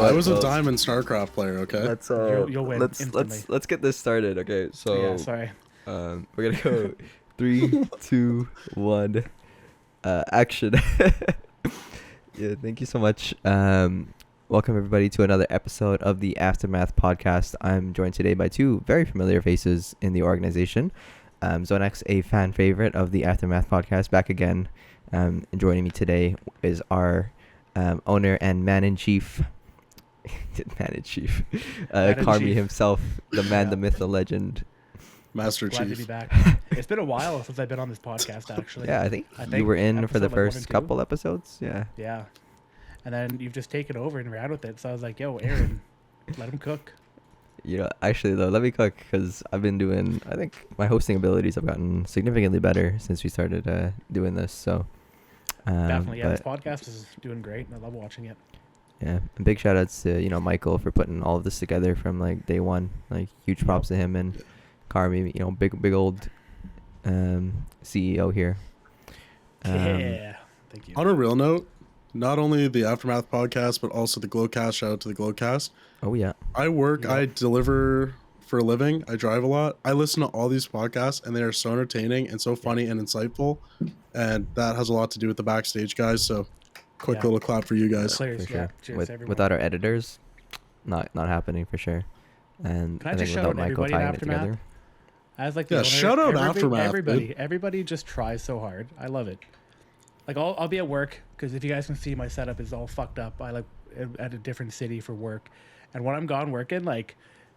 I what? was a Well, diamond StarCraft player. Okay. let's You'll win instantly. let's get this started. Okay, so Yeah, sorry. we're gonna go 3, 2, 1, action. Yeah, thank you so much. Welcome everybody to another episode of the Aftermath podcast. I'm joined today by two very familiar faces in the organization. Zone X, a fan favorite of the Aftermath podcast, back again. And joining me today is our owner and man-in-chief, Carmi himself, the man, the myth, the legend. Master Glad to Chief. be back. It's been a while since I've been on this podcast, actually. Yeah, I think you were in for the episode, like, 1 and first 2. couple episodes. Yeah. Yeah. And then you've just taken over and ran with it. So I was like, yo, Aaron, let him cook. You know, actually though, let me cook because I've been doing. I think my hosting abilities have gotten significantly better since we started doing this. So Definitely, yeah. This podcast is doing great, and I love watching it. Yeah, and big shout outs to Michael for putting all of this together from like day one. Like huge props to him and Carmi. Big old CEO here. Yeah, thank you. On a real note, not only the Aftermath podcast, but also the Glowcast. Shout out to the Glowcast. Oh yeah. I deliver for a living. I drive a lot. I listen to all these podcasts, and they are so entertaining and so funny and insightful. And that has a lot to do with the backstage guys. So, quick little clap for you guys. Cheers, For sure. Cheers, everyone. Without our editors, not happening for sure. And Can I I think just shout without out Michael everybody in tying it Aftermath? together. As like the Yeah, owner, shout out Aftermath, Everybody just tries so hard. I love it. Like I'll be at work because if you guys can see, my setup is all fucked up. I like at a different city for work, and when I'm gone working, like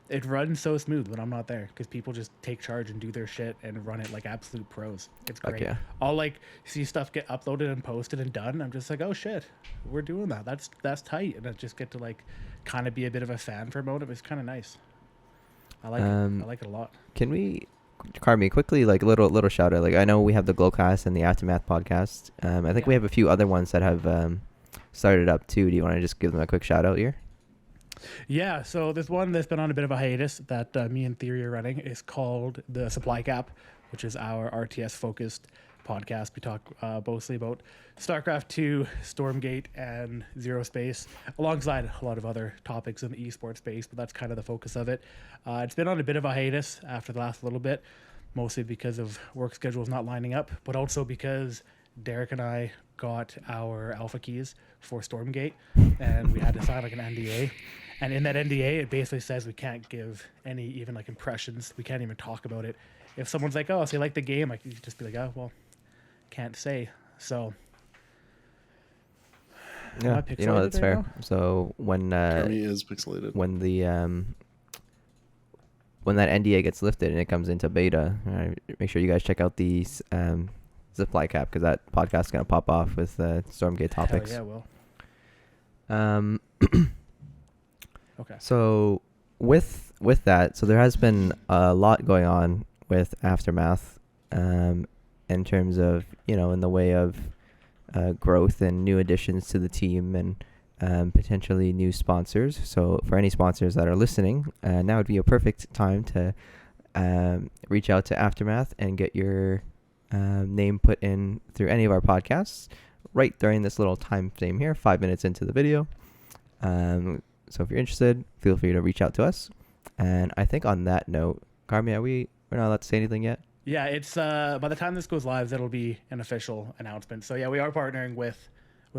it runs so smooth when I'm not there because people just take charge and do their shit and run it like absolute pros. It's great. yeah. I'll like see stuff get uploaded and posted and done. I'm just like, oh shit, we're doing that. That's tight, and I just get to like kind of be a bit of a fan for a moment. It's kind of nice. I like it. I like it a lot. Can we, Carmi, quickly, like little shout out? Like I know we have the Glowcast and the Aftermath podcast. I think we have a few other ones that have started up too. Do you want to just give them a quick shout out here? Yeah, so there's one that's been on a bit of a hiatus that me and Theory are running. It's called The Supply Cap, which is our RTS-focused podcast. We talk mostly about StarCraft 2, Stormgate, and Zero Space, alongside a lot of other topics in the esports space, but that's kind of the focus of it. It's been on a bit of a hiatus after the last little bit, mostly because of work schedules not lining up, but also because Derek and I got our alpha keys for Stormgate, and we had to sign like an NDA. And in that NDA, it basically says we can't give any even like impressions. We can't even talk about it. If someone's like, "Oh, so you like the game?" Like you just be like, "Oh, well, can't say." So Yeah, that's fair. Now? So when Carmi is pixelated. when the when that NDA gets lifted and it comes into beta, make sure you guys check out the Supply Cap because that podcast is gonna pop off with Stormgate topics. Hell yeah, well. Okay. So with that, so there has been a lot going on with Aftermath, in terms of in the way of growth and new additions to the team and potentially new sponsors. So for any sponsors that are listening, now would be a perfect time to reach out to Aftermath and get your name put in through any of our podcasts right during this little time frame here, 5 minutes into the video. So if you're interested, feel free to reach out to us. And I think on that note, Carmi, we're not allowed to say anything yet? Yeah, it's by the time this goes live, it'll be an official announcement. So yeah, we are partnering with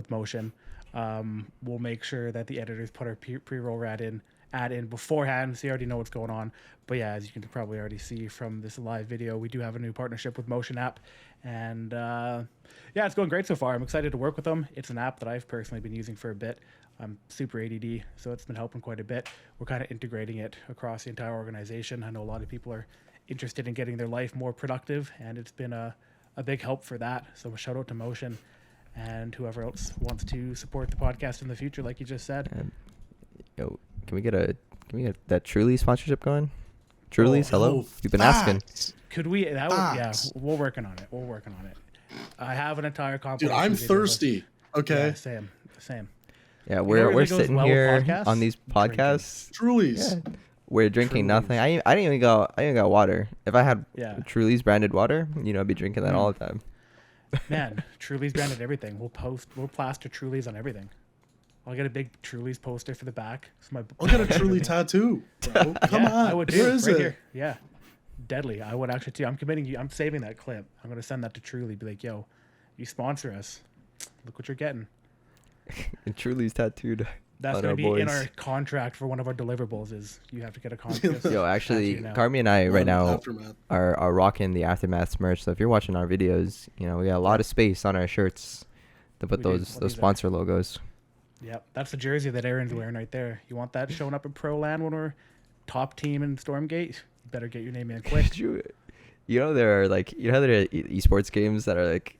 Motion. We'll make sure that the editors put our pre-roll ad in beforehand, so you already know what's going on. But yeah, as you can probably already see from this live video, we do have a new partnership with Motion app, and yeah, it's going great so far. I'm excited to work with them. It's an app that I've personally been using for a bit. I'm super ADD, so it's been helping quite a bit. We're kind of integrating it across the entire organization. I know a lot of people are interested in getting their life more productive, and it's been a big help for that. So a shout out to Motion and whoever else wants to support the podcast in the future, like you just said. Can we get that Truly sponsorship going? Truly's, hello. You've been asking. Could we? Yeah, we're working on it. I have an entire compilation. Dude, I'm video thirsty. Okay. Yeah, same. Yeah, we're sitting here on these podcasts. Truly's. Yeah. We're drinking nothing. I didn't even got water. If I had Truly's branded water, I'd be drinking that all the time. Man, Truly's branded everything. We'll plaster Truly's on everything. I'll get a big Truly's poster for the back. So I'll get a Truly tattoo, bro. Come on. I would do. Where is right it? here. Yeah. Deadly. I would actually too. I'm committing you. I'm saving that clip. I'm going to send that to Truly. Be like, yo, you sponsor us. Look what you're getting. And Truly's tattooed. That's going to be in our contract for one of our deliverables is you have to get a contract. Yo, actually, Carmi and I right now Aftermath. are rocking the Aftermath merch. So if you're watching our videos, we got a lot of space on our shirts to put those sponsor logos. Yep, that's the jersey that Aaron's wearing right there. You want that showing up in Pro Land when we're top team in Stormgate? You better get your name in quick. There are how there are esports games that are like,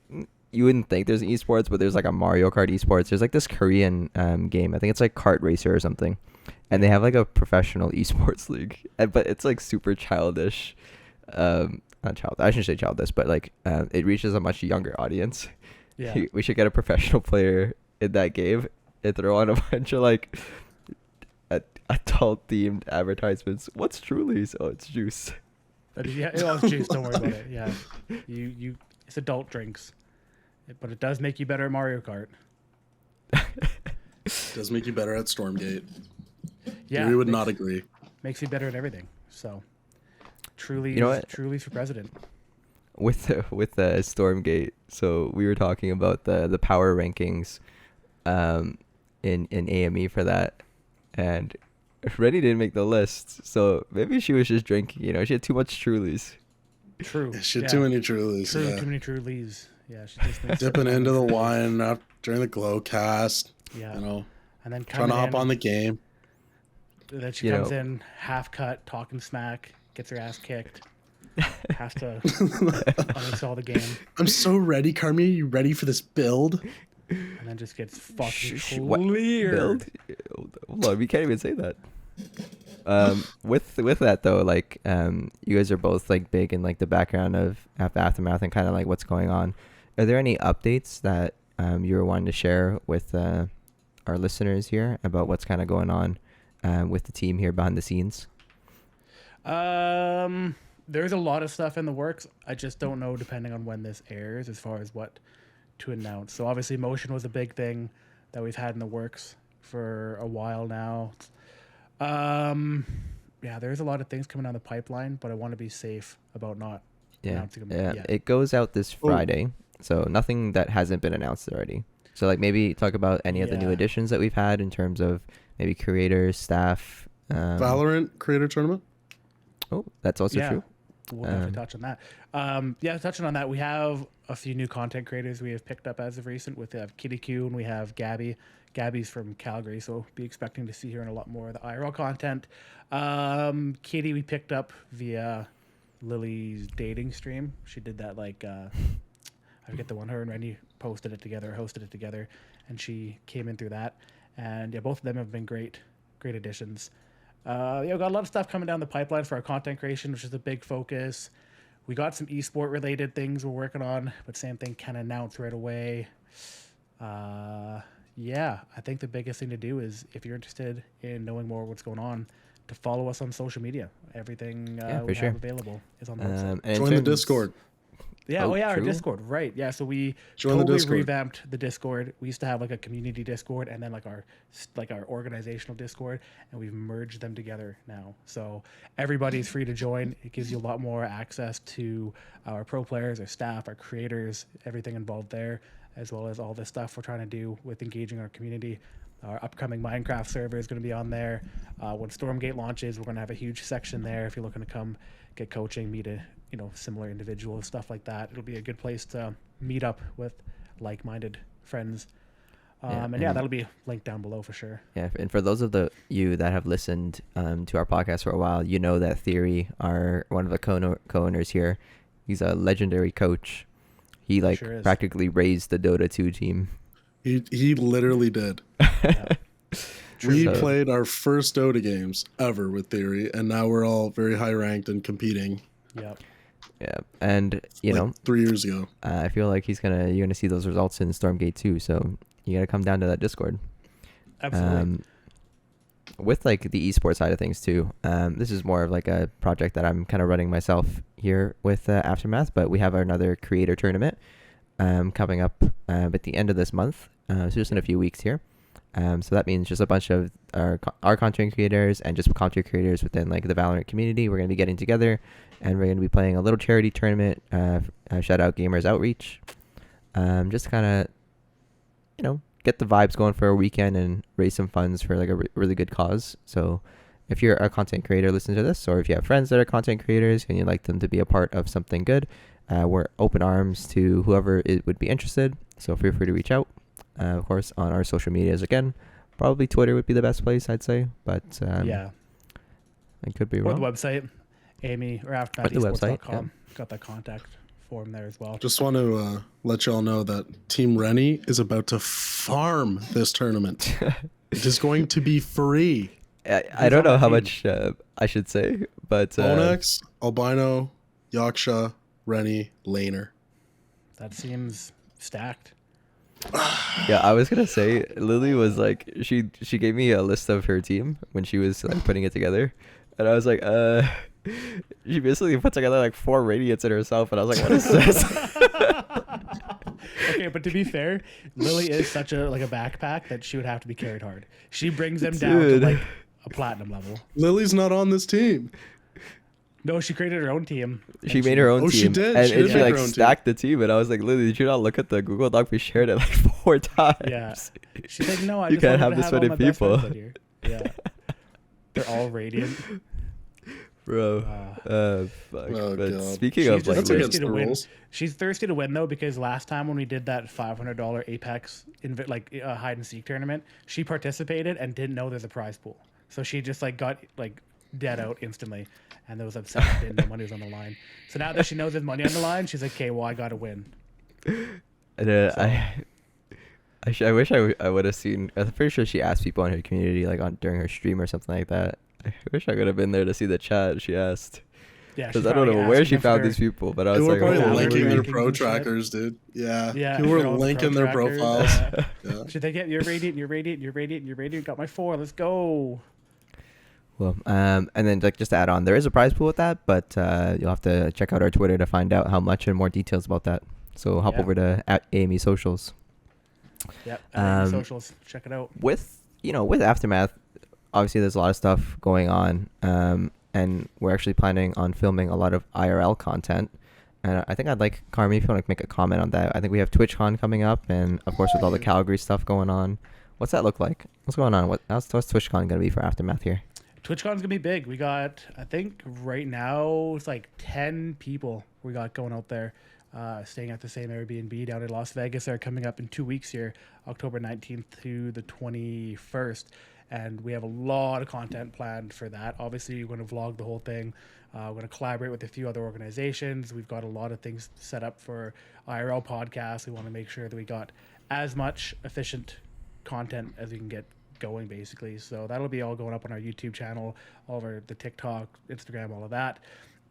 you wouldn't think there's an esports, but there's like a Mario Kart esports. There's like this Korean game. I think it's like Kart Racer or something. And they have like a professional esports league, but it's like super childish. Not child. I shouldn't say childish, but like it reaches a much younger audience. Yeah. We should get a professional player in that game and throw on a bunch of like adult themed advertisements. What's Truly's? Oh, it's juice. Yeah, it's juice. Don't worry about it. Yeah, it's adult drinks, but it does make you better at Mario Kart. It does make you better at Stormgate. Yeah, we would not agree. Makes you better at everything. So, Truly's for president. With the Stormgate, so we were talking about the power rankings, in AME for that, and Rennie didn't make the list, so maybe she was just drinking. She had too much Trulies. True. She had too many Trulies. True. Yeah. Too many Trulies. Yeah, she just dipping into the wine during the glow cast. Yeah. And then trying to hop on the game. Then she comes in half cut, talking smack, gets her ass kicked. Has to uninstall the game. I'm so ready, Carmi. Are you ready for this build? And then just gets fucking cleared. Build? Hold on, we can't even say that. With that though, like you guys are both like big in like the background of Aftermath and kind of like what's going on. Are there any updates that you were wanting to share with our listeners here about what's kind of going on with the team here behind the scenes? There's a lot of stuff in the works. I just don't know, depending on when this airs, as far as what to announce. So obviously Motion was a big thing that we've had in the works for a while now. There's a lot of things coming down the pipeline, but I want to be safe about not announcing them yet. It goes out this Friday, so nothing that hasn't been announced already. So like maybe talk about any of the new additions that we've had in terms of maybe creators, staff. Valorant creator tournament. Oh, that's also true. We'll definitely touch on that. Touching on that, we have a few new content creators we have picked up as of recent. We have Kitty Q and we have Gabby. Gabby's from Calgary, so be expecting to see her in a lot more of the IRL content. Kitty we picked up via Lily's dating stream. She did that I forget the one, her and Randy hosted it together, and she came in through that. And both of them have been great additions. We've got a lot of stuff coming down the pipeline for our content creation, which is a big focus. We got some esport related things we're working on, but same thing, can announce right away. I think the biggest thing to do is, if you're interested in knowing more what's going on, to follow us on social media. Everything we have available is on the website. Join the Discord. Yeah, our Discord, right? Yeah, so we totally revamped the Discord. We used to have like a community Discord and then like our organizational Discord, and we've merged them together now. So everybody's free to join. It gives you a lot more access to our pro players, our staff, our creators, everything involved there, as well as all the stuff we're trying to do with engaging our community. Our upcoming Minecraft server is going to be on there. When Stormgate launches, we're going to have a huge section there. If you're looking to come get coaching, meet similar individuals, stuff like that, it'll be a good place to meet up with like-minded friends. That'll be linked down below for sure. Yeah, and for those of you that have listened to our podcast for a while, you know that Theory, one of the co-owners here, he's a legendary coach. He practically raised the Dota 2 team. He literally did. We played our first Dota games ever with Theory, and now we're all very high ranked and competing. Yep. Yeah, and 3 years ago. I feel like you're gonna see those results in Stormgate too. So you gotta come down to that Discord. Absolutely. With like the esports side of things too. This is more of like a project that I'm kind of running myself here with Aftermath, but we have another creator tournament coming up at the end of this month. So just in a few weeks here. So that means just a bunch of our content creators and just content creators within like the Valorant community. We're going to be getting together, and we're going to be playing a little charity tournament. Shout out Gamers Outreach. Just kind of, get the vibes going for a weekend and raise some funds for like a really good cause. So if you're a content creator listening to this, or if you have friends that are content creators and you'd like them to be a part of something good, we're open arms to whoever would be interested. So feel free to reach out. Of course, on our social medias again. Probably Twitter would be the best place, I'd say. But yeah, I could be or wrong. the website, Amy or aftermathesports.com. Got that contact form there as well. Just want to let y'all know that Team Rennie is about to farm this tournament. It is going to be free. I don't know how much I should say, but Onex, Albino, Yaksha, Rennie, Laner. That seems stacked. Yeah, I was gonna say Lily was like she gave me a list of her team when she was like putting it together, and I was like, she basically put together like 4 radiants in herself, and I was like, what is this? Okay, but to be fair, Lily is such a backpack that she would have to be carried hard. She brings them down to like a platinum level. Lily's not on this team. No, she created her own team. She made her own team. She did. And She she did make like her own stacked the team, and I was like, Lily, did you not look at the Google Doc we shared it like 4 times? Yeah. She's like, no, I You just can't wanted have this to have many all my best people. friends out here. Yeah. They're all radiant. Bro. Fuck. Oh, But God. speaking She's of just like, That's thirsty against to the win. rules. She's thirsty to win though, because last time when we did that $500 Apex hide and seek tournament, she participated and didn't know there's a prize pool, so she just like got like dead out instantly, and there was upset that didn't know money was on the line. So now that she knows there's money on the line, she's like, okay, well I gotta win. and, I wish I would have seen. I'm pretty sure she asked people in her community like during her stream or something like that. I wish I could have been there to see the chat she asked. Yeah, Because I don't know where she found these people, but I was People were like, probably oh, linking rankings their and pro shit. trackers, dude. Yeah. Yeah, People were all the linking pro their trackers. profiles. Yeah. She's like, yeah, you're radiant, you're radiant, you're radiant, you're radiant. Got my 4. Let's go. Well, and then like just to add on, there is a prize pool with that, but you'll have to check out our Twitter to find out how much and more details about that. So hop Yeah. over to @AME Socials. Yep. Socials, check it out. With Aftermath, obviously there's a lot of stuff going on, and we're actually planning on filming a lot of IRL content. And I think I'd like Carmi if you want to make a comment on that. I think we have TwitchCon coming up, and of course with all the Calgary stuff going on. What's that look like? What's going on? What's TwitchCon going to be for Aftermath here? TwitchCon's gonna be big. We got, I think right now it's like 10 people we got going out there, staying at the same Airbnb down in Las Vegas. They're coming up in 2 weeks here, October 19th to the 21st. And we have a lot of content planned for that. Obviously, we're going to vlog the whole thing. We're going to collaborate with a few other organizations. We've got a lot of things set up for IRL podcasts. We want to make sure that we got as much efficient content as we can get going, basically. So that'll be all going up on our YouTube channel, all over the TikTok, Instagram, all of that.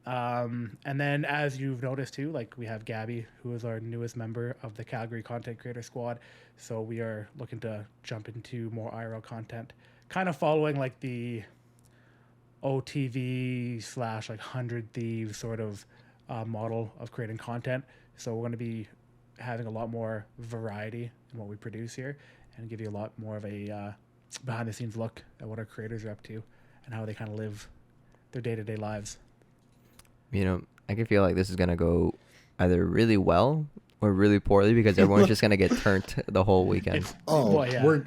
And then, as you've noticed too, like we have Gabby, who is our newest member of the Calgary Content Creator Squad. So we are looking to jump into more IRL content, kind of following like the OTV / like 100 Thieves sort of model of creating content. So we're going to be having a lot more variety in what we produce here, and give you a lot more of a behind the scenes look at what our creators are up to and how they kind of live their day-to-day lives. I can feel like this is going to go either really well or really poorly, because everyone's just going to get turned the whole weekend. I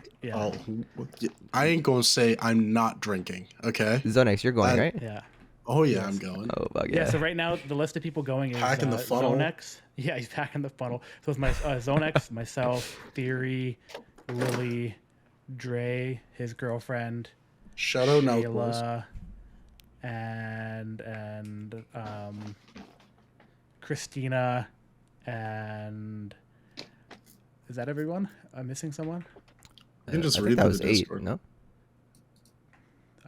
ain't going to say I'm not drinking, okay? Zonex, you're going, right? Yeah. Oh, yeah, Yes. I'm going. Oh, fuck Yeah, yeah. so right now the list of people going is Packing the funnel. Zonex. Yeah, he's packing the funnel. So it's my Zonex, myself, Theory, Lily, Dre, his girlfriend, Shout out now, boys. Shayla, and Christina, and is that everyone? I'm missing someone? You can just I read think that through was the 8, Discord. no?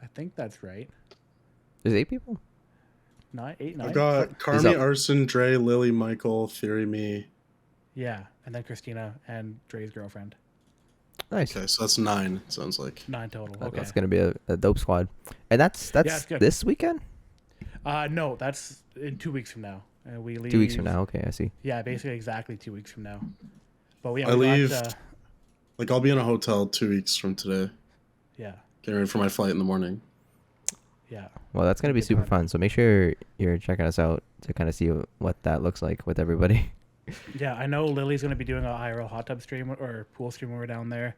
I think that's right. There's 8 people? 8, 9. I've got Is Carmi, that- Arson, Dre, Lily, Michael, Theory, me. Yeah, and then Christina and Dre's girlfriend. Nice. Okay, so that's 9, it sounds like. 9 total. Okay. That's going to be a dope squad. And that's it's good. this weekend? No, that's in 2 weeks from now. We leave 2 weeks from now. Okay, I see. Yeah, basically exactly 2 weeks from now. But we I leave Like I'll be in a hotel 2 weeks from today, Yeah. getting ready for my flight in the morning. Yeah. Well, that's gonna be Good super time. fun. So make sure you're checking us out to kind of see what that looks like with everybody. Yeah, I know Lily's gonna be doing a IRL hot tub stream or pool stream when we're down there.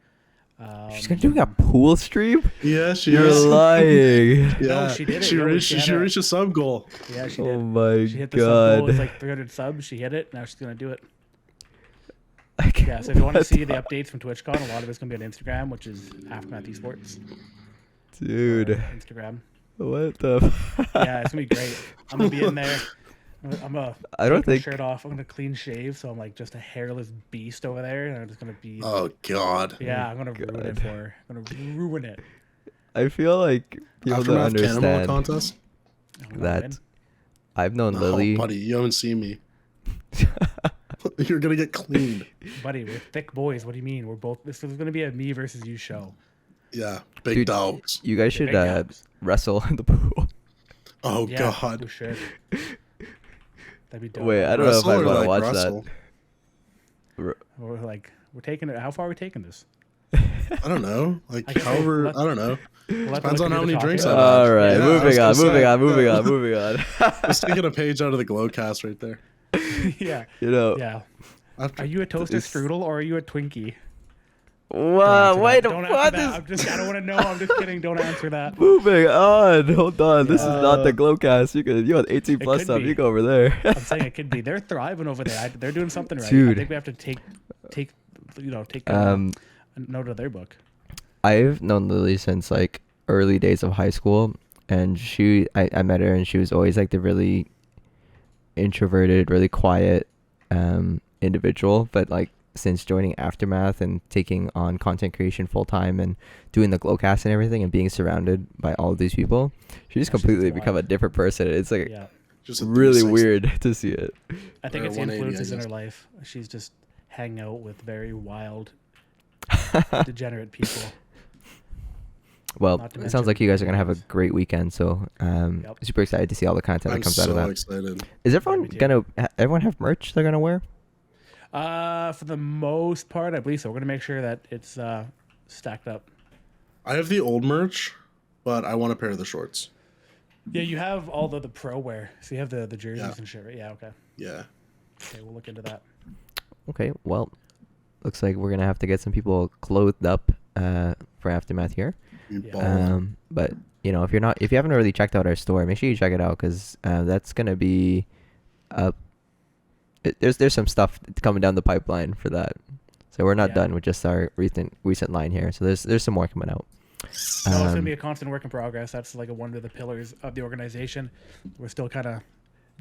She's gonna do a pool stream. Yeah, she You're is. lying. Yeah, No, she did it. She Yo, reached. she She, had a- reached a sub goal. Yeah, she Oh did. my She hit the sub goal. It was god. like 300 subs. She hit it. Now she's gonna do it. I can't- Yeah. So if you want to what see the updates from TwitchCon, a lot of it's gonna be on Instagram, which is Aftermath Esports. Dude, Instagram. what the? Yeah, it's gonna be great. I'm gonna be in there. I'm gonna I don't take my think. shirt off. I'm gonna clean shave, so I'm like just a hairless beast over there, and I'm just gonna be. Oh God. Yeah, I'm gonna ruin it God. for her. I'm gonna ruin it. I feel like people don't Aftermath cannonball understand contest. I'm gonna that win. I've known No, Lily. buddy, you haven't seen me. You're gonna get cleaned. Buddy, we're thick boys. What do you mean? We're both. This is gonna be a me versus you show. Yeah, big Dude, dogs. You guys should Big dogs. wrestle in the pool. Oh Yeah, God. we should. That'd be dope. Wait, I don't know if Wrestle I or want to like watch wrestle? that. We're like, we're taking it. How far are we taking this? I don't know. Like I guess however, let's- I don't know. We'll have to Depends look on how into many the drinks topic. I've had. All right, Yeah, I moving was on, gonna moving say, on, moving yeah. on, moving on. Just taking a page out of the Glowcast right there. Yeah. You know, Yeah. After, Are you a toaster This- strudel or are you a Twinkie? wow, wait, Don't what answer that. is I don't want to know. I'm just kidding. Don't answer that. moving on? Hold on, this is not the Yeah. Glowcast. You got 18 plus could stuff. be. You go over there. I'm saying it could be. They're thriving over there. They're doing something right. I Dude. think we have to take Um, a note of their book. I've known Lily since like early days of high school, and I met her, and she was always like the really introverted, really quiet individual. But like since joining Aftermath and taking on content creation full time and doing the Glowcast and everything, and being surrounded by all of these people, she just Yeah, she's completely wild. become a different person. It's like Yeah. just a really 360. weird to see it. I think Or it's 180, I influences in guess. her life. She's just hanging out with very wild, degenerate people. Well, Not to it sounds like mention you guys are gonna have a videos. great weekend. So Yep. super excited to see all the content I'm that comes out of so that. excited. Is everyone me too. gonna everyone have merch they're gonna wear? For the most part, I believe so. We're gonna make sure that it's stacked up. I have the old merch, but I want a pair of the shorts. Yeah, you have all the pro wear. So you have the jerseys Yeah. and shit, right? Yeah, okay. Yeah. Okay, we'll look into that. Okay, well, looks like we're gonna have to get some people clothed up for Aftermath here. Meatball. But you know, if you haven't already checked out our store, make sure you check it out because that's gonna be there's some stuff coming down the pipeline for that. So we're not Yeah. done with just our recent line here. So there's some more coming out. No, it's gonna Um, be a constant work in progress. That's like one of the pillars of the organization. We're still kind of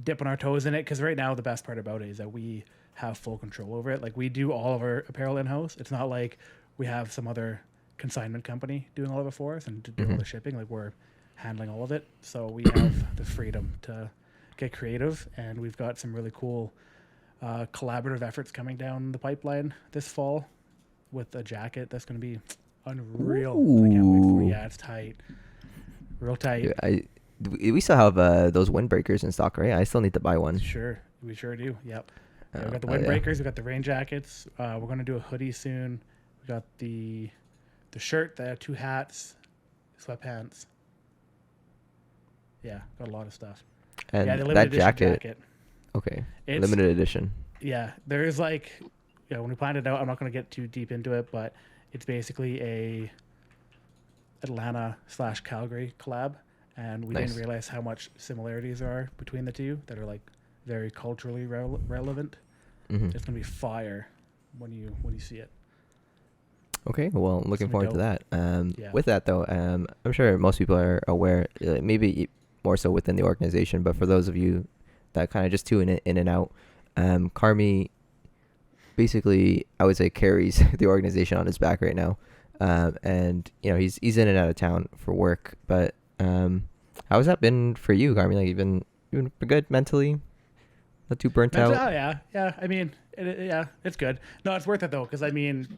dipping our toes in it because right now the best part about it is that we have full control over it. Like we do all of our apparel in house. It's not like we have some other consignment company doing all of it for us and doing all the shipping. Like we're handling all of it, so we have the freedom to get creative. And we've got some really cool collaborative efforts coming down the pipeline this fall with a jacket that's going to be unreal. I can't wait for it. Ooh. Yeah, it's tight. Real tight. We still have those windbreakers in stock, right? I still need to buy one. Sure. We sure do. Yep. Yeah, we got the Oh, yeah. windbreakers. We got the rain jackets. We're going to do a hoodie soon. We got the shirt, the 2 hats, sweatpants. Yeah, got a lot of stuff. And yeah, the limited that edition jacket, okay, It's- limited edition. Yeah, there is like, when we planned it out, I'm not going to get too deep into it, but it's basically a Atlanta/Calgary collab, and we Nice. didn't realize how much similarities there are between the two that are like very culturally relevant. Hmm. It's gonna be fire when you see it. Okay, well, looking gonna be forward to that. Yeah. With that though, I'm sure most people are aware, maybe more so within the organization, but for those of you that kind of just tune in and out, Carmi basically, I would say, carries the organization on his back right now, and you know he's in and out of town for work. But how has that been for you, Carmi? Like you've been good mentally, not too burnt out. Oh yeah. I mean, it's good. No, it's worth it though, because I mean,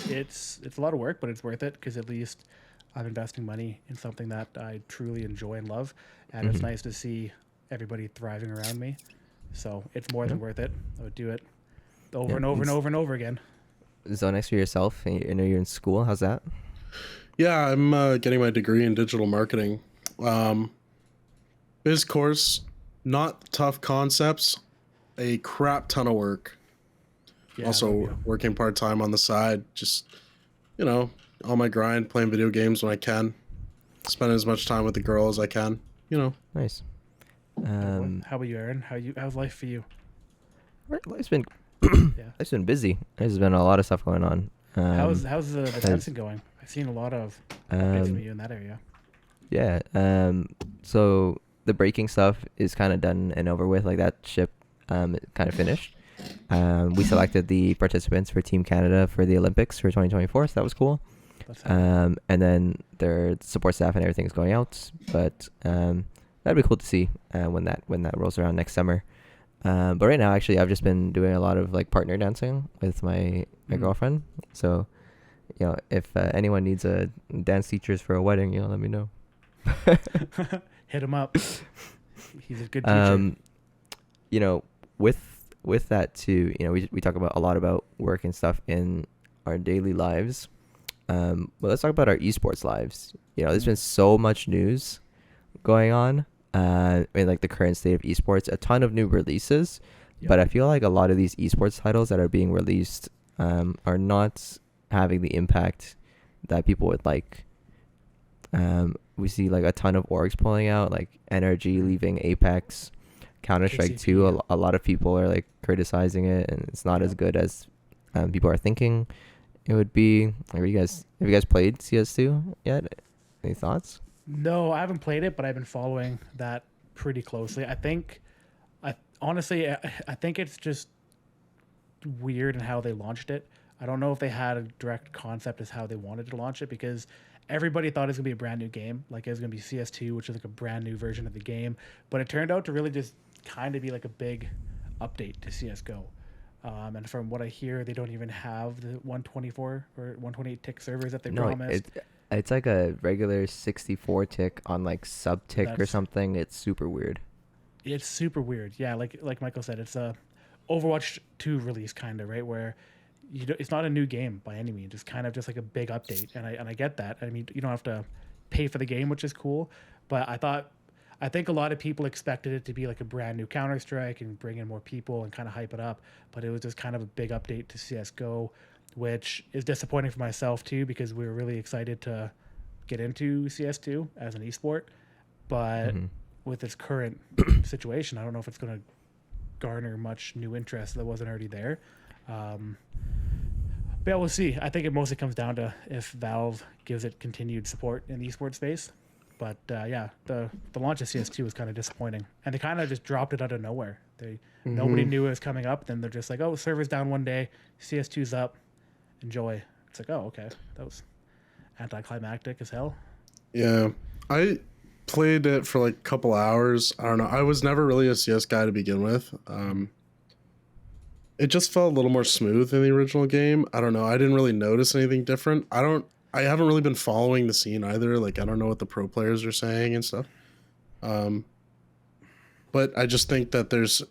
it's a lot of work, but it's worth it because at least I'm investing money in something that I truly enjoy and love, and it's nice to see everybody thriving around me. So it's more than worth it. I would do it over and over and over and over again. so next for yourself, and I know you're in school. How's that? Yeah, I'm getting my degree in digital marketing. Biz course, not tough concepts, a crap ton of work. Yeah, no, Also working part time on the side, just you know, on my grind, playing video games when I can, spending as much time with the girl as I can. You know. Nice. How about you, Aaron? How's life for you? Life's been Yeah. life's been busy. There's been a lot of stuff going on. How's the dancing going? I've seen a lot of updates from you in that area. Yeah. So the breaking stuff is kind of done and over with. Like that ship, kind of finished. We selected the participants for Team Canada for the Olympics for 2024. So that was cool. And then their support staff and everything is going out. But that'd be cool to see when that rolls around next summer. But right now, actually, I've just been doing a lot of like partner dancing with my girlfriend. So, you know, if anyone needs a dance teachers for a wedding, you know, let me know. Hit him up. He's a good teacher. You know, with that too, you know, we talk about a lot about work and stuff in our daily lives. But let's talk about our esports lives. You know, there's been so much news going on. In like the current state of esports, a ton of new releases, but I feel like a lot of these esports titles that are being released are not having the impact that people would like. We see like a ton of orgs pulling out, like NRG leaving Apex, Counter-Strike 2. A lot of people are like criticizing it, and it's not as good as people are thinking it would be. Have you guys played CS2 yet? Any thoughts? No, I haven't played it, but I've been following that pretty closely. I think it's just weird in how they launched it. I don't know if they had a direct concept as how they wanted to launch it, because everybody thought it was going to be a brand new game. Like it was going to be CS2, which is like a brand new version of the game. But it turned out to really just kind of be like a big update to CSGO. And from what I hear, they don't even have the 124 or 128 tick servers that they promised. It's like a regular 64 tick on like sub tick or something. It's super weird. It's super weird. Yeah, like Michael said, it's a Overwatch 2 release kind of, right, where it's not a new game by any means. It's kind of just like a big update, and I get that. I mean, you don't have to pay for the game, which is cool, but I think a lot of people expected it to be like a brand new Counter-Strike and bring in more people and kind of hype it up, but it was just kind of a big update to CSGO, which is disappointing for myself too, because we were really excited to get into CS2 as an esport, but with its current situation, I don't know if it's going to garner much new interest that wasn't already there. But yeah, we'll see. I think it mostly comes down to if Valve gives it continued support in the esports space. But yeah, the launch of CS2 was kind of disappointing, and they kind of just dropped it out of nowhere. Nobody knew it was coming up. Then they're just like, "Oh, server's down one day, CS2's up. Enjoy." It's like, "Oh, okay, that was anticlimactic as hell." Yeah, I played it for like a couple hours. I don't know. I was never really a CS guy to begin with. It just felt a little more smooth in the original game. I don't know. I didn't really notice anything different. I haven't really been following the scene either. Like, I don't know what the pro players are saying and stuff. But I just think that there's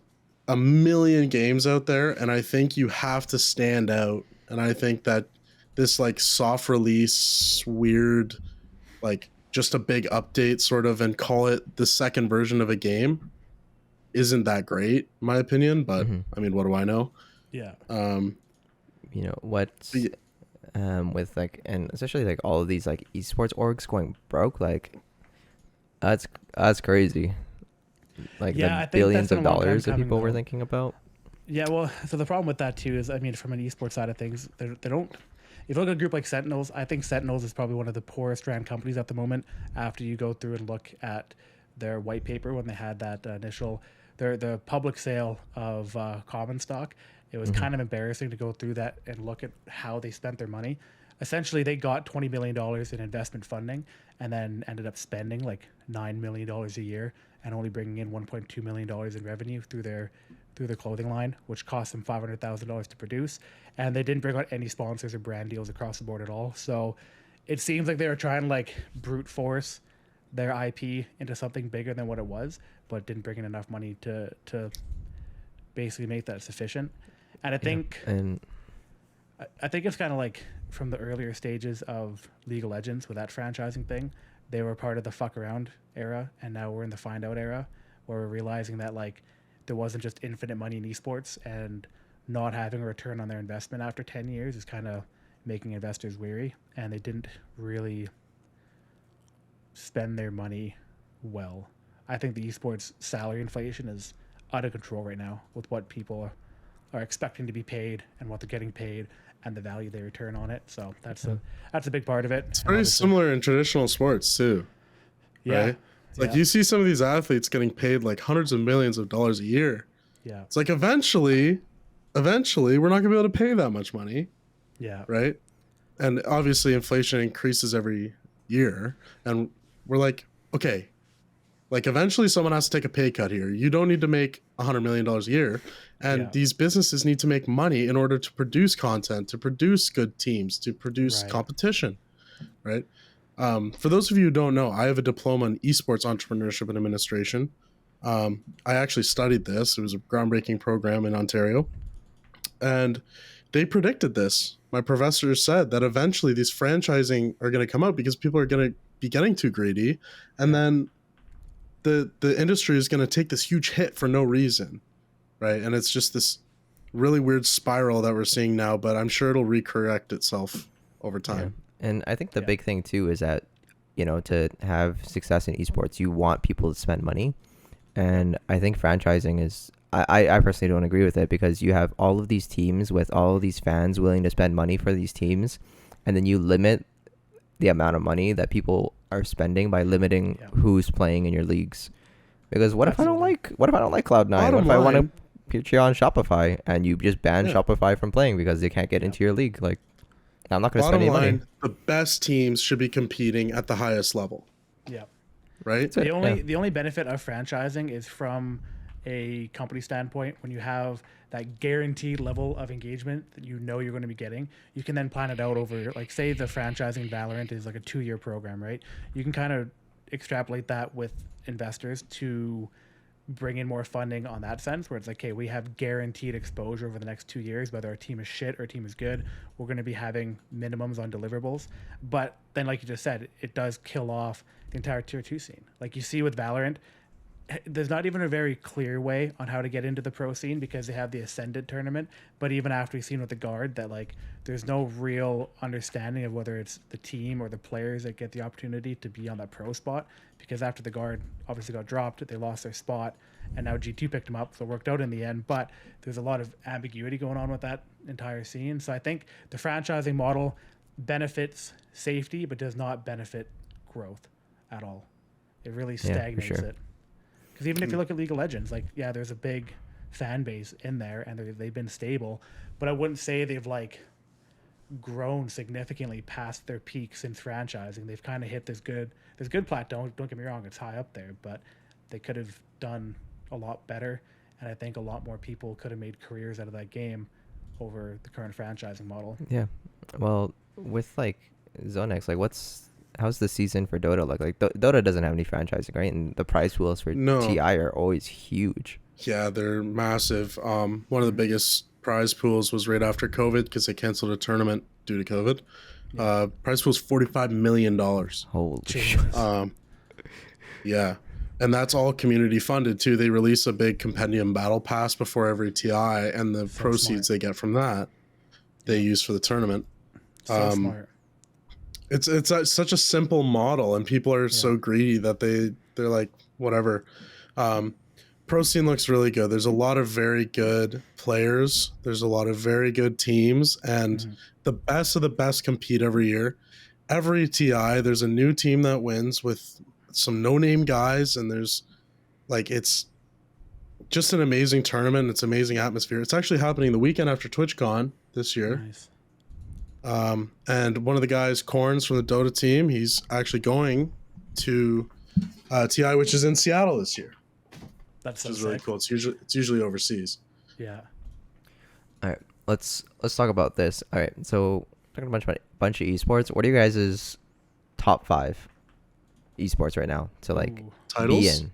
a million games out there, and I think you have to stand out. And I think that this like soft release, weird, like just a big update sort of, and call it the second version of a game isn't that great, in my opinion. But I mean, what do I know? Yeah. You know what's with like, and especially like all of these like esports orgs going broke, like that's crazy. Like the billions of dollars that people were thinking about. Yeah, well, so the problem with that too is, I mean, from an esports side of things, they don't. If you look at a group like Sentinels, I think Sentinels is probably one of the poorest ran companies at the moment. After you go through and look at their white paper when they had that initial, the public sale of common stock, it was kind of embarrassing to go through that and look at how they spent their money. Essentially, they got $20 million in investment funding and then ended up spending like $9 million a year and only bringing in $1.2 million in revenue through their clothing line, which cost them $500,000 to produce. And they didn't bring on any sponsors or brand deals across the board at all. So it seems like they were trying to like brute force their IP into something bigger than what it was, but didn't bring in enough money to basically make that sufficient. And I think I think it's kind of like from the earlier stages of League of Legends with that franchising thing. They were part of the fuck around era, and now we're in the find out era, where we're realizing that like there wasn't just infinite money in esports, and not having a return on their investment after 10 years is kind of making investors weary, and they didn't really spend their money well. I think the esports salary inflation is out of control right now with what people are expecting to be paid and what they're getting paid and the value they return on it. So that's a big part of it. It's very similar in traditional sports too. Yeah. Right? It's like you see some of these athletes getting paid like hundreds of millions of dollars a year. Yeah. It's like eventually we're not gonna be able to pay that much money. Yeah. Right? And obviously inflation increases every year. And we're like, okay, like eventually someone has to take a pay cut here. You don't need to make $100 million a year. And these businesses need to make money in order to produce content, to produce good teams, to produce competition, right? For those of you who don't know, I have a diploma in esports entrepreneurship and administration. I actually studied this. It was a groundbreaking program in Ontario. And they predicted this. My professor said that eventually these franchising are going to come out because people are going to be getting too greedy. And then the industry is going to take this huge hit for no reason, right? And it's just this really weird spiral that we're seeing now, but I'm sure it'll recorrect itself over time. Yeah. And I think the big thing too is that, you know, to have success in esports, you want people to spend money. And I think franchising is, I personally don't agree with it, because you have all of these teams with all of these fans willing to spend money for these teams, and then you limit the amount of money that people are spending by limiting who's playing in your leagues. Because what if I don't like Cloud9? What if I want to cheer on Shopify and you just ban Shopify from playing because they can't get into your league? Like, I'm not going to spend any money. The best teams should be competing at the highest level. Yeah. Right? The only benefit of franchising is from a company standpoint. When you have that guaranteed level of engagement that you know you're going to be getting, you can then plan it out over, like, say the franchising Valorant is like a 2-year program, right? You can kind of extrapolate that with investors to bring in more funding on that sense, where it's like, okay, we have guaranteed exposure over the next 2 years, whether our team is shit or our team is good, we're going to be having minimums on deliverables. But then, like you just said, it does kill off the entire tier 2 scene. Like you see with Valorant, there's not even a very clear way on how to get into the pro scene because they have the Ascended tournament. But even after we've seen with the Guard that, like, there's no real understanding of whether it's the team or the players that get the opportunity to be on that pro spot, because after the Guard obviously got dropped, they lost their spot, and now G2 picked them up, so it worked out in the end. But there's a lot of ambiguity going on with that entire scene. So I think the franchising model benefits safety but does not benefit growth at all. It really stagnates it. Because even if you look at League of Legends, like, yeah, there's a big fan base in there and they've been stable, but I wouldn't say they've like grown significantly past their peak since franchising. They've kind of hit this good plateau. Don't get me wrong, it's high up there, but they could have done a lot better, and I think a lot more people could have made careers out of that game over the current franchising model. Yeah. Well, with like Zonex, like how's the season for Dota look? Like Dota doesn't have any franchising, right? And the prize pools for TI are always huge. Yeah, they're massive. One of the biggest prize pools was right after COVID because they canceled a tournament due to COVID. Prize pool's $45 million. Holy shit. Yeah. And that's all community funded too. They release a big compendium battle pass before every TI, and the proceeds they get from that they use for the tournament. So smart. It's such a simple model, and people are so greedy that they're like, whatever. Pro scene looks really good. There's a lot of very good players. There's a lot of very good teams, and the best of the best compete every year. Every TI, there's a new team that wins with some no-name guys, and there's like, it's just an amazing tournament. It's amazing atmosphere. It's actually happening the weekend after TwitchCon this year. Nice. And one of the guys, Corns from the Dota team, he's actually going to TI, which is in Seattle this year. That's which is really cool. It's usually overseas. Yeah. All right, let's talk about this. All right, so talking about a bunch of esports. What are you guys' top 5 esports right now? So like titles. be in.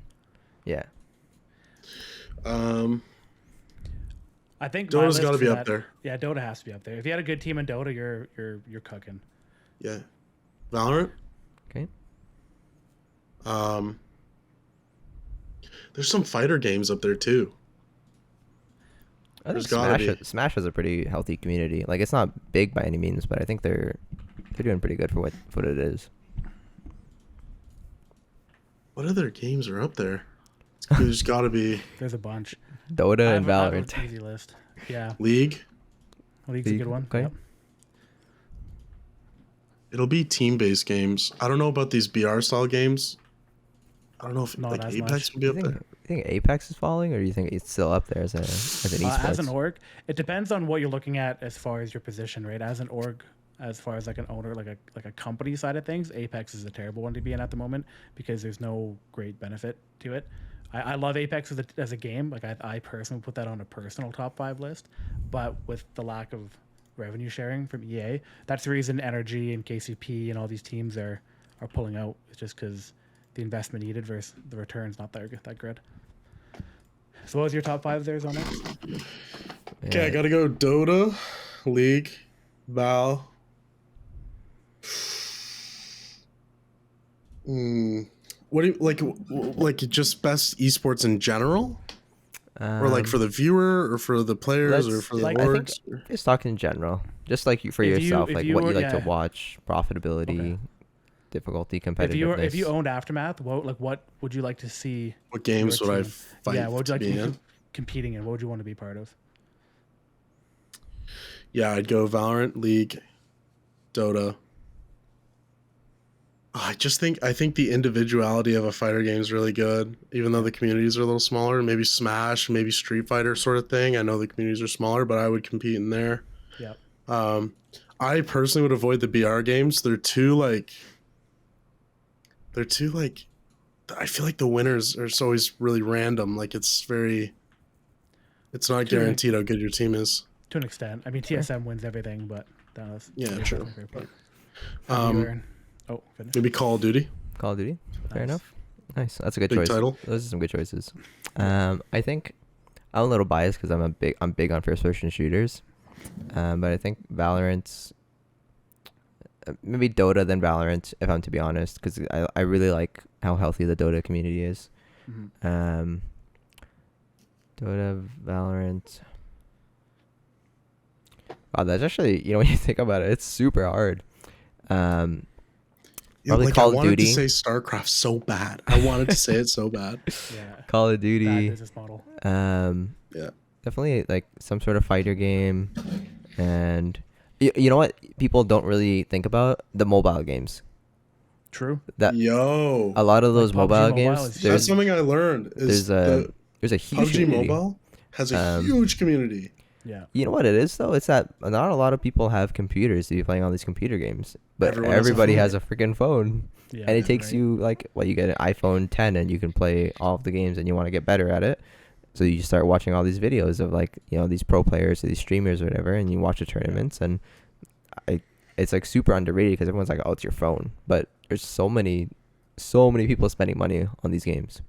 Yeah. I I think my Dota's list got to for be up that- there. Yeah, Dota has to be up there. If you had a good team in Dota, you're cooking. Yeah. Valorant. Okay. There's some fighter games up there too. I think There's gotta Smash has a pretty healthy community. Like it's not big by any means, but I think they're doing pretty good for what it is. What other games are up there? There's got to be There's a bunch. Dota and I have Valorant. an easy list. Yeah, League. League's a good one. Okay. Yep. It'll be team-based games. I don't know about these BR style games. I don't know if Not like as Apex much. would be You up think, there. you think Apex is falling, or do you think it's still up there as an esports? As an org, it depends on what you're looking at as far as your position, right? As an org, as far as like an owner, like a company side of things, Apex is a terrible one to be in at the moment because there's no great benefit to it. I love Apex as a game. Like I personally put that on a personal top 5 list, but with the lack of revenue sharing from EA, that's the reason Energy and KCP and all these teams are pulling out. It's just because the investment needed versus the return's not that good. So what was your top 5 there, Zonex? Okay, I gotta go Dota, League, Val. What do you like? Like just best esports in general, or like for the viewer, or for the players, or for the like, orgs? just talking in general, just like for If you- yourself, if like you what were- you like to yeah. watch, profitability, Okay. difficulty, competitiveness. If you owned Aftermath, what would you like to see? What games your would I team- fight Yeah, what would you like to be to in? be competing in? What would you want to be part of? Yeah, I'd go Valorant, League, Dota. I think the individuality of a fighter game is really good, even though the communities are a little smaller. Maybe Smash, maybe Street Fighter sort of thing. I know the communities are smaller, but I would compete in there. Yeah. I personally would avoid the BR games. They're too like. I feel like the winners are always really random. Like it's not guaranteed how good your team is. To an extent. I mean, TSM wins everything, but that was Yeah, true. Oh, goodness. Maybe Call of Duty. Call of Duty. Fair Nice. enough. Nice. That's a good Big choice. title. Those are some good choices. I think I'm a little biased because I'm big on first person shooters, but I think Valorant's maybe Dota then Valorant if I'm to be honest, because I really like how healthy the Dota community is. Mhm. Dota, Valorant. Wow, that's actually, when you think about it, it's super hard. Probably Call of I wanted Duty. to say StarCraft so bad. I wanted to say it so bad. Yeah. Call of Bad Duty. business model. Yeah. Definitely like some sort of fighter game, and you know what people don't really think about, the mobile games. True. That Yo, a lot of Like those PUBG mobile Mobile games. is that's There's something I learned. Is there's the a huge PUBG community. Mobile has a Um, huge community. Yeah. You know what it is though? It's that not a lot of people have computers to be playing all these computer games, but Everyone has a everybody phone. has a freaking phone, Yeah. and it takes right. you like you get an iPhone 10 and you can play all of the games, and you want to get better at it. So you start watching all these videos of these pro players or these streamers or whatever, and you watch the tournaments, and it's like super underrated because everyone's like, oh, it's your phone, but there's so many people spending money on these games.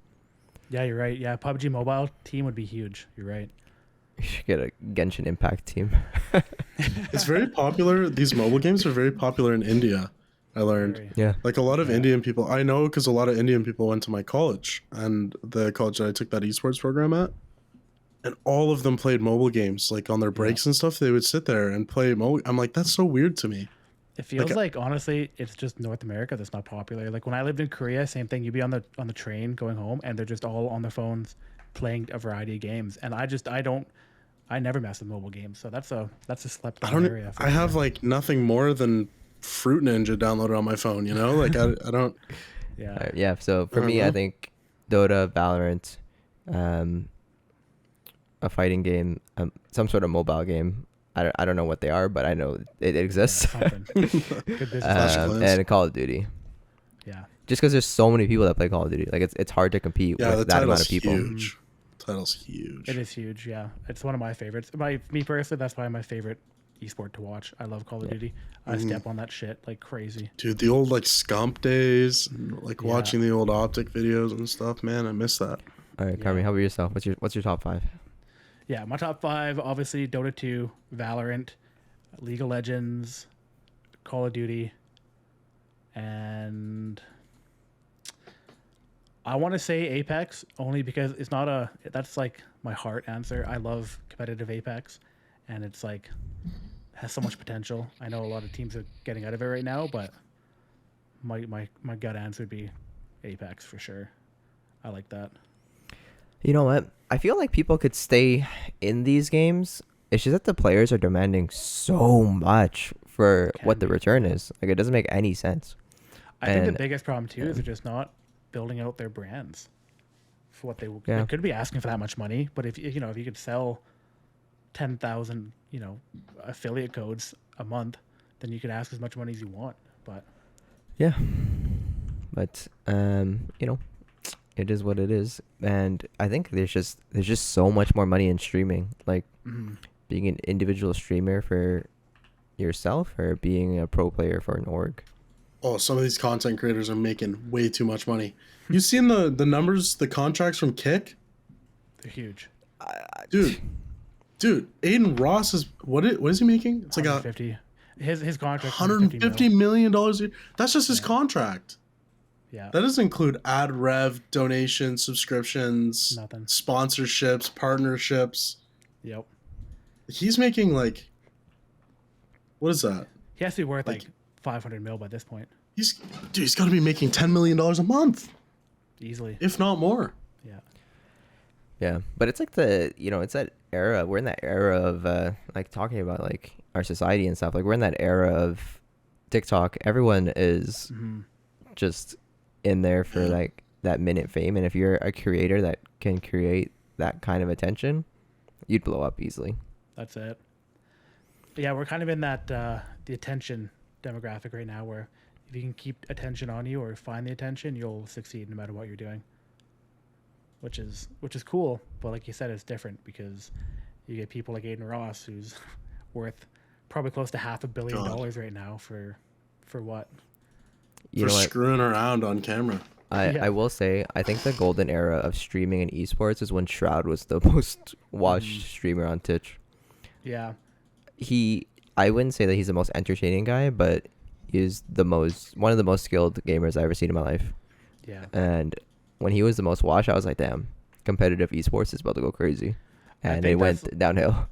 Yeah, you're right. Yeah, PUBG Mobile team would be huge. You're right. You should get a Genshin Impact team. It's very popular. These mobile games are very popular in India. I learned. Very. Yeah. Like a lot of Yeah. Indian people, I know because a lot of Indian people went to my college and the college that I took that esports program at, and all of them played mobile games. Like on their breaks and stuff, they would sit there and play mobile. I'm like, that's so weird to me. It feels Like, like honestly, it's just North America that's not popular. Like when I lived in Korea, same thing. You'd be on the train going home, and they're just all on their phones playing a variety of games. And I never mess with mobile games, so that's a slept I on don't. area. for I have sure. like nothing more than Fruit Ninja downloaded on my phone. You know, like I don't. Yeah. Yeah. So for I me, don't I know. think Dota, Valorant, a fighting game, some sort of mobile game. I don't know what they are, but I know it exists. Something. Good business. Clash of Clans. And Call of Duty. Yeah. Just because there's so many people that play Call of Duty, like it's hard to compete Yeah, the with that amount title's of people. huge. Title's huge. It is huge. Yeah, it's one of my favorites. Me personally, that's probably my favorite esport to watch. I love Call of Duty. I step on that shit like crazy. Dude, the old like Scump days, and, like Yeah. watching the old Optic videos and stuff. Man, I miss that. All right, Carmi, Yeah. how about yourself? What's your top 5? Yeah, my top 5, obviously Dota 2, Valorant, League of Legends, Call of Duty, and I want to say Apex only because it's not that's like my heart answer. I love competitive Apex, and it's like has so much potential. I know a lot of teams are getting out of it right now, but my gut answer would be Apex for sure. I like that. You know what? I feel like people could stay in these games. It's just that the players are demanding so much for what the return is. Like, it doesn't make any sense. I think the biggest problem too is they're just not building out their brands for what they could be asking for that much money. But if you know, if you could sell 10,000 affiliate codes a month, then you could ask as much money as you want. But yeah, but it is what it is, and I think there's just so much more money in streaming, like being an individual streamer for yourself or being a pro player for an org. Oh, some of these content creators are making way too much money. You seen the numbers, the contracts from Kick? They're huge. Dude, Aiden Ross is what is he making? It's like 150. His contract $150 million. That's just his contract. Yeah. That doesn't include ad rev, donations, subscriptions, nothing, sponsorships, partnerships. Yep. He's making like, what is that? He has to be worth like 500 mil by this point. He's got to be making $10 million a month. Easily. If not more. Yeah. Yeah. But it's like it's that era. We're in that era of like talking about like our society and stuff. Like, we're in that era of TikTok. Everyone is just in there for like that minute fame. And if you're a creator that can create that kind of attention, you'd blow up easily. That's it. But yeah, we're kind of in that the attention demographic right now, where if you can keep attention on you or find the attention, you'll succeed no matter what you're doing. Which is cool, but like you said, it's different because you get people like Aiden Ross, who's worth probably close to $500 million right now for what? For screwing around on camera. I will say, I think the golden era of streaming in esports is when Shroud was the most watched streamer on Twitch. Yeah. I wouldn't say that he's the most entertaining guy, but he's one of the most skilled gamers I've ever seen in my life. Yeah. And when he was the most watched, I was like, damn, competitive esports is about to go crazy. And it went downhill.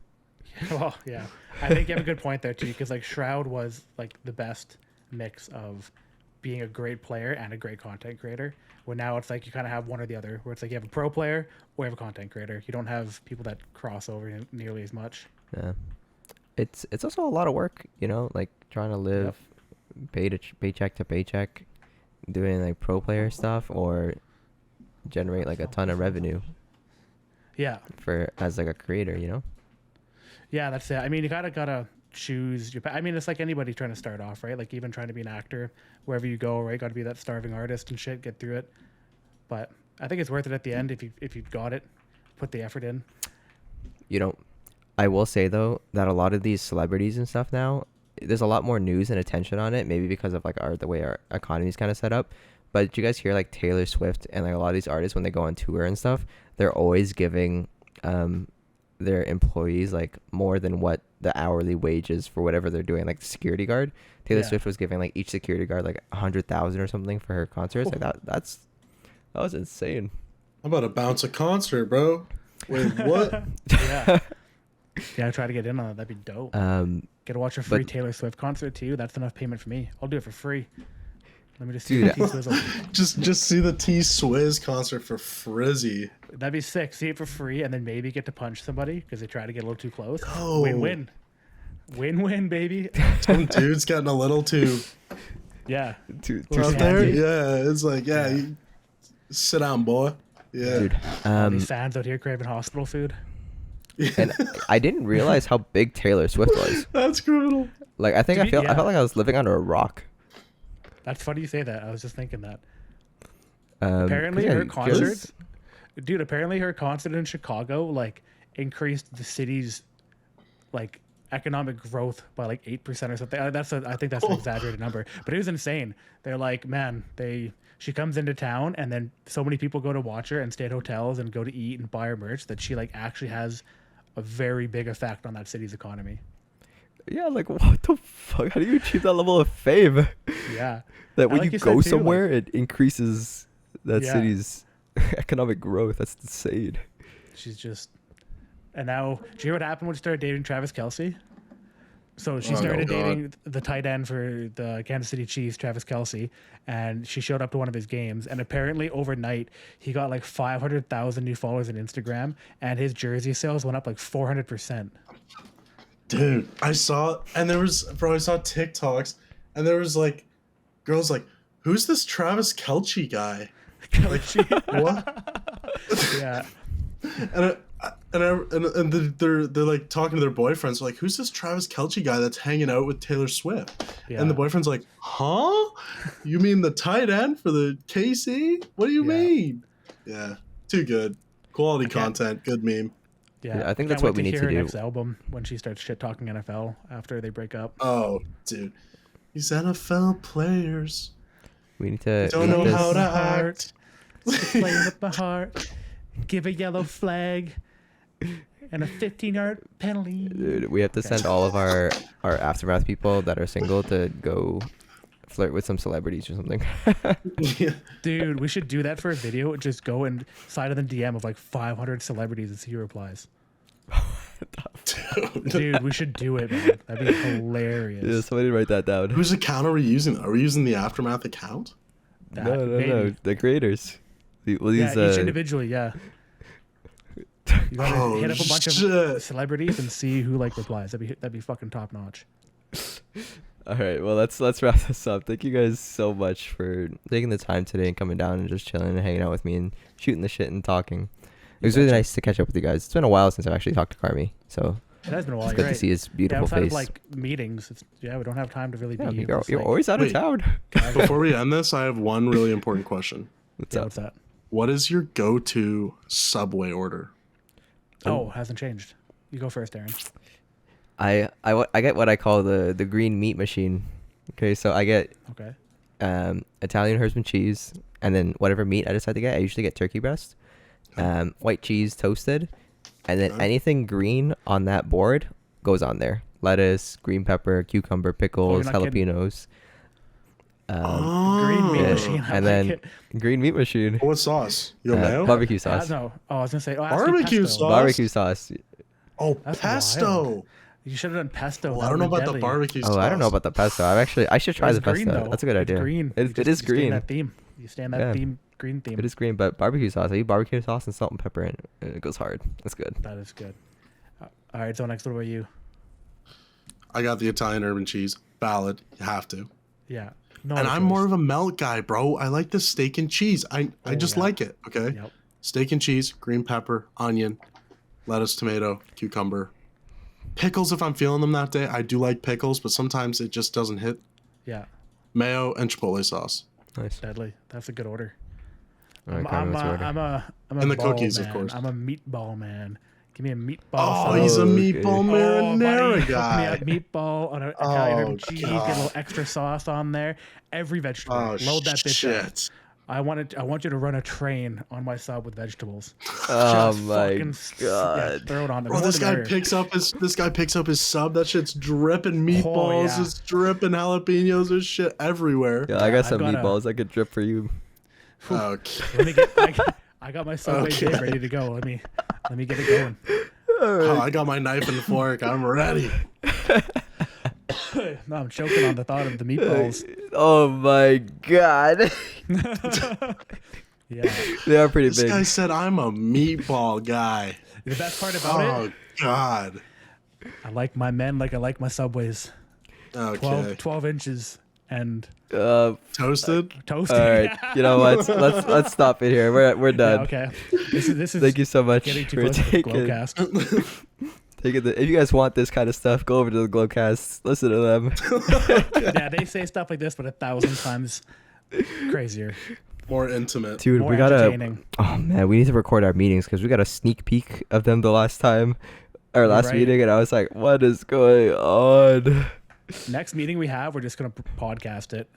Well, yeah. I think you have a good point there too, because like Shroud was like the best mix of being a great player and a great content creator. Where now it's like you kind of have one or the other, where it's like you have a pro player or you have a content creator. You don't have people that cross over nearly as much. Yeah. It's also a lot of work, like trying to live paycheck to paycheck, doing like pro player stuff or generate like a ton of revenue. Yeah. As like a creator, Yeah, that's it. I mean, you gotta choose your. I mean, it's like anybody trying to start off, right? Like even trying to be an actor, wherever you go, right? Got to be that starving artist and shit. Get through it. But I think it's worth it at the end if you've got it, put the effort in. I will say though that a lot of these celebrities and stuff now, there's a lot more news and attention on it. Maybe because of like the way our economy is kind of set up. But did you guys hear like Taylor Swift and like a lot of these artists when they go on tour and stuff, they're always giving their employees like more than what the hourly wage is for whatever they're doing. Like the security guard, Taylor Swift was giving like each security guard like 100,000 or something for her concerts. Like that was insane. I'm about to bounce a concert, bro. Wait, what? Yeah. Yeah, try to get in on that. That'd be dope. Get to watch a free Taylor Swift concert too. That's enough payment for me. I'll do it for free. Let me just see T-Swizzle. just see the T-Swizz concert for frizzy. That'd be sick. See it for free, and then maybe get to punch somebody because they try to get a little too close. Oh. Win-win, baby. Some dude's getting a little too. Yeah. Too out there. Yeah, it's like you sit down, boy. Yeah. Dude, all these fans out here craving hospital food. And I didn't realize how big Taylor Swift was. That's criminal. Like I felt like I was living under a rock. That's funny you say that. I was just thinking that. Apparently her concerts, dude. Apparently her concert in Chicago like increased the city's like economic growth by like 8% or something. I think that's an exaggerated number, but it was insane. They're like, man, she comes into town and then so many people go to watch her and stay at hotels and go to eat and buy her merch that she like actually has a very big effect on that city's economy. Yeah, like what the fuck? How do you achieve that level of fame? Yeah. That when like you you go said too, somewhere, it increases that Yeah. city's economic growth. That's insane. She's just, and now, do you hear what happened when she started dating Travis Kelce? So she Oh, started God. dating the tight end for the Kansas City Chiefs, Travis Kelce, and she showed up to one of his games. And apparently, overnight, he got like 500,000 new followers on Instagram, and his jersey sales went up like 400%. Dude, I saw TikToks, and there was like girls like, who's this Travis Kelce guy? Like, what? Yeah. They're like talking to their boyfriends, like, who's this Travis Kelce guy that's hanging out with Taylor Swift? Yeah. And the boyfriend's like, huh? You mean the tight end for the KC? What do you Yeah. mean? Yeah, too good. Quality content, good meme. Yeah, I think can't that's what wait we need hear to her do. Next album when she starts shit talking NFL after they break up. Oh, dude, these NFL players We need to. don't we know need how to Heart. act. Playing with my heart. Give a yellow flag and a 15-yard penalty. Dude, we have to send all of our aftermath people that are single to go flirt with some celebrities or something. Yeah. Dude, we should do that for a video. Just go and slide in the DM of like 500 celebrities and see who replies. Dude, we should do it, man. That'd be hilarious. Yeah, somebody write that down. Whose account are we using? Are we using the Aftermath account? That, No. maybe. The creators. Well, Yeah, these, each individually, yeah. You gotta Oh, hit up a bunch of shit. celebrities and see who like replies. That'd be fucking top notch. All right, well let's wrap this up. Thank you guys so much for taking the time today and coming down and just chilling and hanging out with me and shooting the shit and talking. It was really nice to catch up with you guys. It's been a while since I've actually talked to Carmi, so It has been a while. it's You're good right. to see his beautiful outside face. of like meetings, we don't have time to really Yeah, be. you're always out of Wait. town. Before we end this, I have one really important question. What's Yeah, up? what's that? What is your go-to Subway order? Oh, hasn't changed. You go first, Aaron. I get what I call the green meat machine. Okay, so I get Okay. Italian herbs and cheese, and then whatever meat I decide to get, I usually get turkey breast, white cheese toasted, and then Okay. anything green on that board goes on there. Lettuce, green pepper, cucumber, pickles, not kidding. jalapenos. Green meat yeah, machine. I and like then it. green meat machine. What sauce? You got mayo? Barbecue sauce. No. Oh, I was gonna say. Oh, it has to be Barbecue pesto. sauce? Barbecue sauce. Oh, That's pesto. wild. You should have done pesto. Well, That I don't know would've about been the deadly. barbecue sauce. Oh, I don't know about the pesto. I should try It's the pesto. green, though. That's a good It's idea. green. It is You stay in green. that theme. You stay in that Yeah. green theme. It is green, but barbecue sauce. I eat barbecue sauce and salt and pepper, and it goes hard. That's good. That is good. All right. So next, what about you? I got the Italian herb and cheese. Valid. You have to. Yeah. No. And other I'm choice. more of a melt guy, bro. I like the steak and cheese. I just yeah. like it. Okay. Yep. Steak and cheese, green pepper, onion, lettuce, tomato, cucumber. Pickles if I'm feeling them that day. I do like pickles, but sometimes it just doesn't hit. Yeah. Mayo and chipotle sauce. Nice. Deadly. That's a good order. All right, Carmen, what's your order? I'm a And the ball cookies, of man. course. I'm a meatball man. Give me a meatball. Oh, sauce. he's a Okay. meatball Oh, buddy, marinara hook guy. me up meatball on an Italian herb and cheese. Get a God. little extra sauce on there. Every vegetable. Oh, Load that bitch up. shit. I want you to run a train on my sub with vegetables. Oh Just my fucking god. throw it on there. Bro, More this the guy merrier. picks up his sub. That shit's dripping meatballs. yeah. It's dripping jalapenos. There's shit everywhere. Yeah, I got I've some got a- meatballs I could drip for you. Okay. Let me get. I got my Subway Okay. dip ready to go. Let me get it going. Oh, I got my knife and fork. I'm ready. No, I'm choking on the thought of the meatballs. Oh my god. Yeah. They are pretty This big. guy said I'm a meatball guy. The best part about Oh it, God. I like my men like I like my Subways. Okay. 12 inches and Toasted. toasted. all right. You know what? Let's stop it here. We're Yeah, done. okay. This is Thank you so much getting too for close to the taking Glowcast. if you guys want this kind of stuff, go over to the Glowcast. Listen to them. Yeah, they say stuff like this, but 1,000 times crazier. More intimate. Dude, More we gotta. entertaining. Oh man, we need to record our meetings because we got a sneak peek of them the last time, our last Right. meeting, and I was like, "What is going on?" Next meeting we have, we're just gonna podcast it.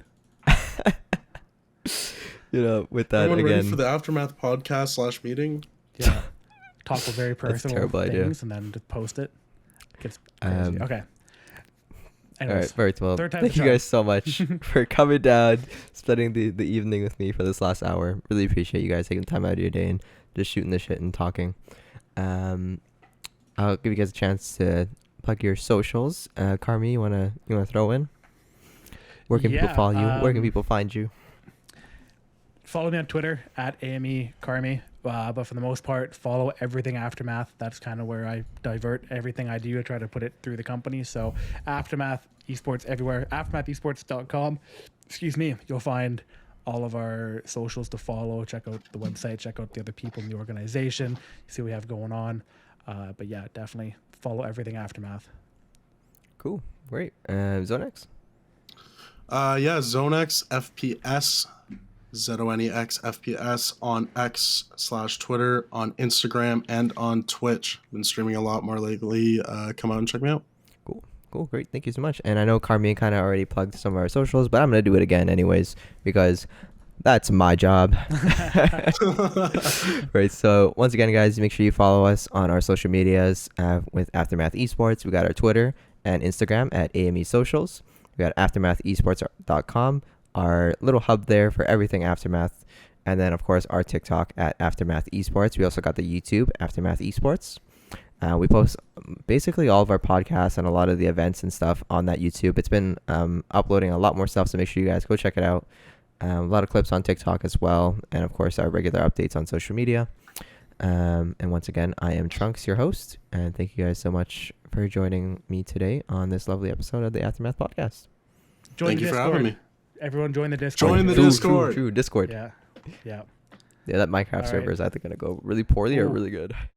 You know, with that Everyone ready again. for the Aftermath podcast / meeting? Yeah. talk about very personal terrible idea. things and then just post it. Gets crazy. Okay. All Anyways, right, very well. third time's Thank the you charm. guys so much for coming down, spending the evening with me for this last hour. Really appreciate you guys taking time out of your day and just shooting the shit and talking. I'll give you guys a chance to plug your socials. Carmi, you wanna throw in? Where can people follow you? Where can people find you? Follow me on Twitter at AME Carmi. But for the most part, follow everything Aftermath. That's kind of where I divert everything I do. I try to put it through the company. So Aftermath Esports everywhere. AftermathEsports.com. Excuse me. You'll find all of our socials to follow. Check out the website. Check out the other people in the organization. See what we have going on. But yeah, definitely follow everything Aftermath. Cool. Great. Zonex? Zonex FPS. ZONEX FPS on X/Twitter, on Instagram, and on Twitch. Been streaming a lot more lately. Come out and check me out. Cool, great. Thank you so much. And I know Carmi kind of already plugged some of our socials, but I'm going to do it again anyways, because that's my job. Right, so once again, guys, make sure you follow us on our social medias with Aftermath Esports. We got our Twitter and Instagram at AME Socials. We got aftermathesports.com. Our little hub there for everything Aftermath, and then of course our TikTok at Aftermath Esports. We also got the YouTube Aftermath Esports. We post basically all of our podcasts and a lot of the events and stuff on that YouTube. It's been uploading a lot more stuff, so make sure you guys go check it out. A lot of clips on TikTok as well, and of course our regular updates on social media. And once again, I am Trunks, your host, and thank you guys so much for joining me today on this lovely episode of the Aftermath podcast. Thank you for having me. Everyone join the Discord. Join the Discord. True, Discord. Yeah. Yeah, that Minecraft All server right. is either going to go really poorly or Ooh. really good.